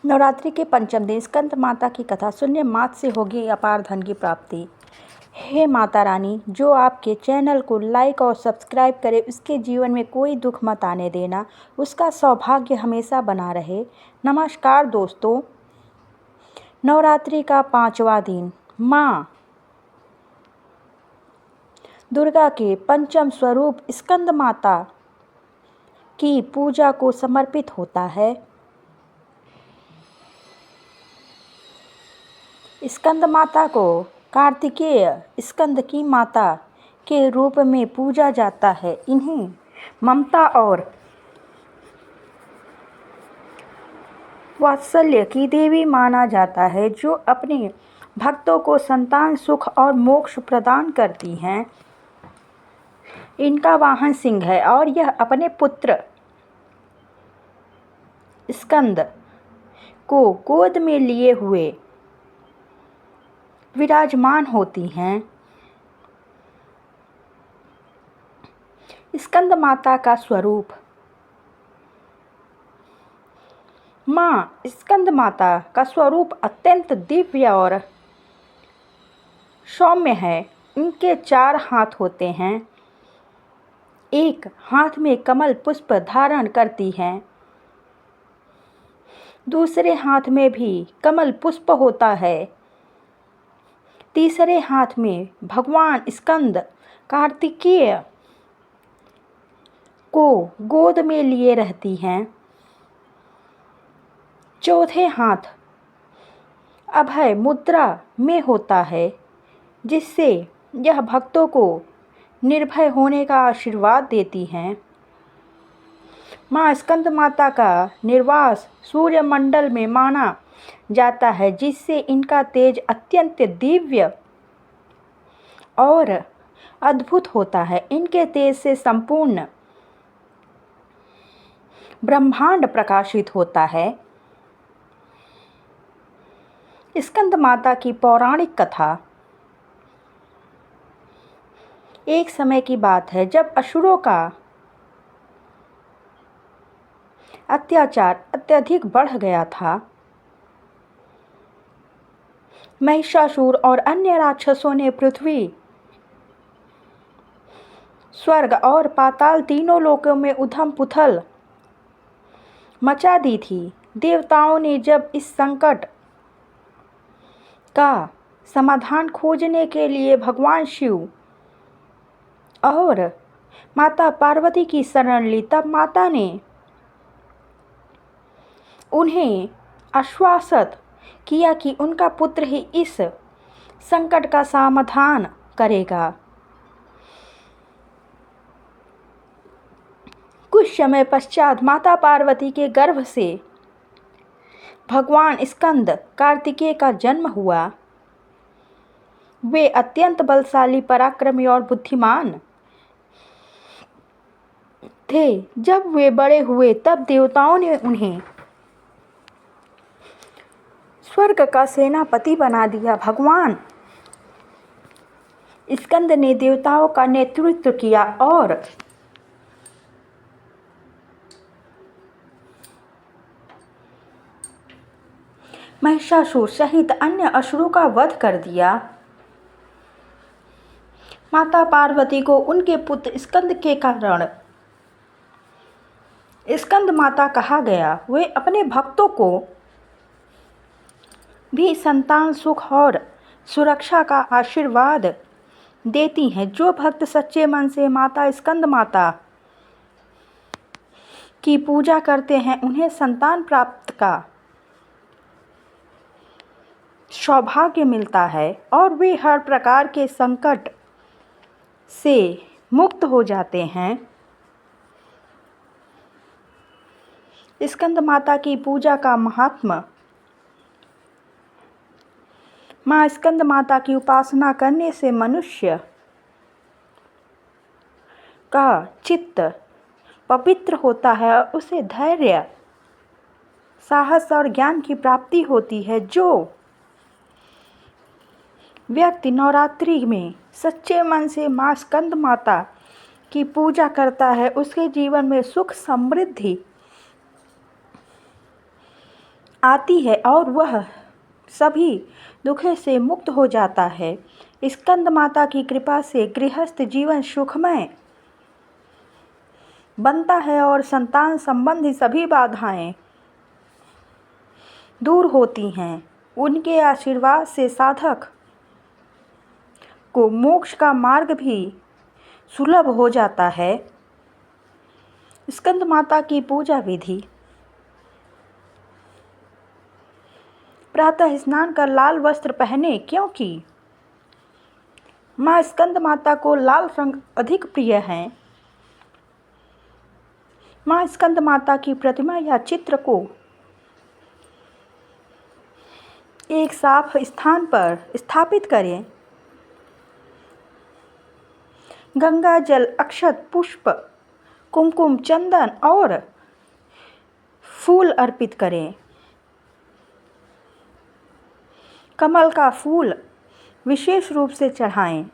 नवरात्रि के पंचम दिन स्कंद माता की कथा सुनने मात्र से होगी अपार धन की प्राप्ति। हे माता रानी, जो आपके चैनल को लाइक और सब्सक्राइब करे उसके जीवन में कोई दुख मत आने देना, उसका सौभाग्य हमेशा बना रहे। नमस्कार दोस्तों, नवरात्रि का 5वां दिन माँ दुर्गा के पंचम स्वरूप स्कंद माता की पूजा को समर्पित होता है। स्कंद माता को कार्तिकेय स्कंद की माता के रूप में पूजा जाता है। इन्हें ममता और वात्सल्य की देवी माना जाता है, जो अपने भक्तों को संतान सुख और मोक्ष प्रदान करती हैं। इनका वाहन सिंह है और यह अपने पुत्र स्कंद को गोद में लिए हुए विराजमान होती हैं। स्कंद माता का स्वरूप। माँ स्कंद माता का स्वरूप अत्यंत दिव्य और सौम्य है। इनके 4 हाथ होते हैं। एक हाथ में कमल पुष्प धारण करती हैं, दूसरे हाथ में भी कमल पुष्प होता है, तीसरे हाथ में भगवान स्कंद कार्तिकेय को गोद में लिए रहती हैं, चौथे हाथ अभय मुद्रा में होता है, जिससे यह भक्तों को निर्भय होने का आशीर्वाद देती हैं। माँ स्कंद माता का निवास सूर्यमंडल में माना जाता है, जिससे इनका तेज अत्यंत दिव्य और अद्भुत होता है। इनके तेज से संपूर्ण ब्रह्मांड प्रकाशित होता है। स्कंद माता की पौराणिक कथा। एक समय की बात है जब असुरों का अत्याचार अत्यधिक बढ़ गया था। महिषासुर और अन्य राक्षसों ने पृथ्वी, स्वर्ग और पाताल तीनों लोकों में उथल पुथल मचा दी थी। देवताओं ने जब इस संकट का समाधान खोजने के लिए भगवान शिव और माता पार्वती की शरण ली, तब माता ने उन्हें आश्वासित किया कि उनका पुत्र ही इस संकट का समाधान करेगा। कुछ समय पश्चात माता पार्वती के गर्भ से भगवान स्कंद कार्तिकेय का जन्म हुआ। वे अत्यंत बलशाली, पराक्रमी और बुद्धिमान थे। जब वे बड़े हुए तब देवताओं ने उन्हें स्वर्ग का सेनापति बना दिया। भगवान स्कंद ने देवताओं का नेतृत्व किया और महिषासुर सहित अन्य असुरों का वध कर दिया। माता पार्वती को उनके पुत्र स्कंद के कारण स्कंद माता कहा गया। वे अपने भक्तों को भी संतान सुख और सुरक्षा का आशीर्वाद देती हैं। जो भक्त सच्चे मन से माता स्कंद माता की पूजा करते हैं, उन्हें संतान प्राप्त का सौभाग्य मिलता है और वे हर प्रकार के संकट से मुक्त हो जाते हैं। स्कंद माता की पूजा का महात्म्य। माँ स्कंद माता की उपासना करने से मनुष्य का चित्त पवित्र होता है और उसे धैर्य, साहस और ज्ञान की प्राप्ति होती है। जो व्यक्ति नवरात्रि में सच्चे मन से माँ स्कंद माता की पूजा करता है, उसके जीवन में सुख, समृद्धि आती है और वह सभी दुखों से मुक्त हो जाता है। स्कंद माता की कृपा से गृहस्थ जीवन सुखमय बनता है और संतान संबंधी सभी बाधाएं दूर होती हैं। उनके आशीर्वाद से साधक को मोक्ष का मार्ग भी सुलभ हो जाता है। स्कंद माता की पूजा विधि। प्रातः स्नान कर लाल वस्त्र पहने, क्योंकि माँ स्कंद माता को लाल रंग अधिक प्रिय है। माँ स्कंद माता की प्रतिमा या चित्र को एक साफ स्थान पर स्थापित करें। गंगा जल, अक्षत, पुष्प, कुमकुम, चंदन और फूल अर्पित करें। कमल का फूल विशेष रूप से चढ़ाएं,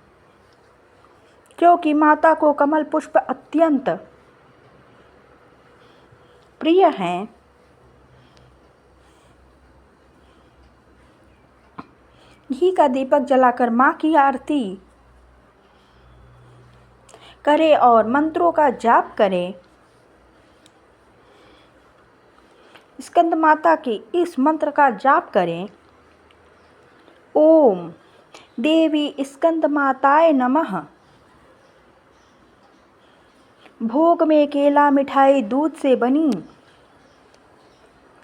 क्योंकि माता को कमल पुष्प अत्यंत प्रिय हैं। घी का दीपक जलाकर माँ की आरती करें और मंत्रों का जाप करें। स्कंद माता के इस मंत्र का जाप करें। ओम देवी स्कंद माताय नमः। भोग में केला, मिठाई, दूध से बनी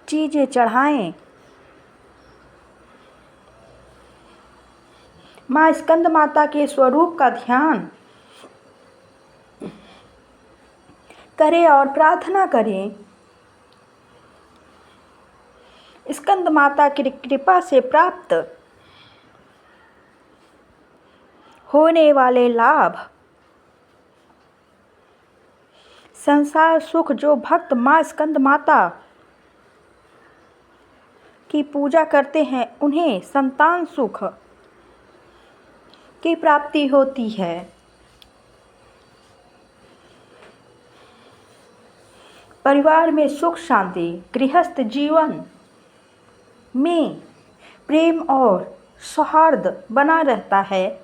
चीज़ें चढ़ाएं। माँ स्कंद माता के स्वरूप का ध्यान करें और प्रार्थना करें। स्कंद माता की कृपा से प्राप्त होने वाले लाभ, संसार सुख। जो भक्त माँ स्कंद माता की पूजा करते हैं उन्हें संतान सुख की प्राप्ति होती है। परिवार में सुख शांति, गृहस्थ जीवन में प्रेम और सौहार्द बना रहता है।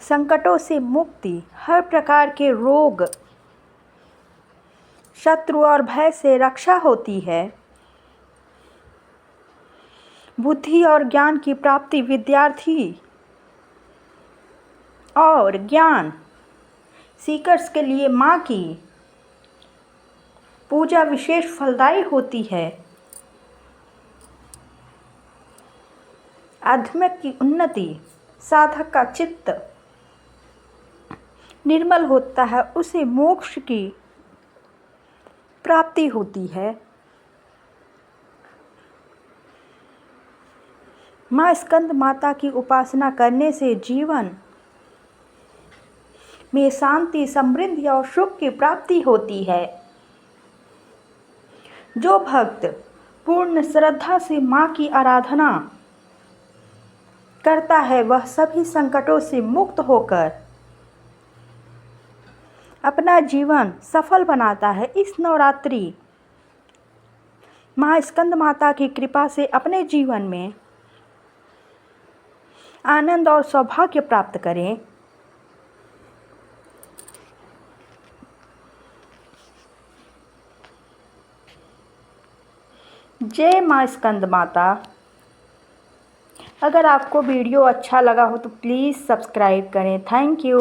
संकटों से मुक्ति, हर प्रकार के रोग, शत्रु और भय से रक्षा होती है। बुद्धि और ज्ञान की प्राप्ति, विद्यार्थी और ज्ञान सीकर्स के लिए माँ की पूजा विशेष फलदायी होती है। आध्यात्मिक की उन्नति, साधक का चित्त निर्मल होता है, उसे मोक्ष की प्राप्ति होती है। माँ स्कंद माता की उपासना करने से जीवन में शांति, समृद्धि और सुख की प्राप्ति होती है। जो भक्त पूर्ण श्रद्धा से माँ की आराधना करता है वह सभी संकटों से मुक्त होकर अपना जीवन सफल बनाता है। इस नवरात्रि माँ स्कंद माता की कृपा से अपने जीवन में आनंद और सौभाग्य प्राप्त करें। जय माँ स्कंद माता। अगर आपको वीडियो अच्छा लगा हो तो प्लीज़ सब्सक्राइब करें। Thank you.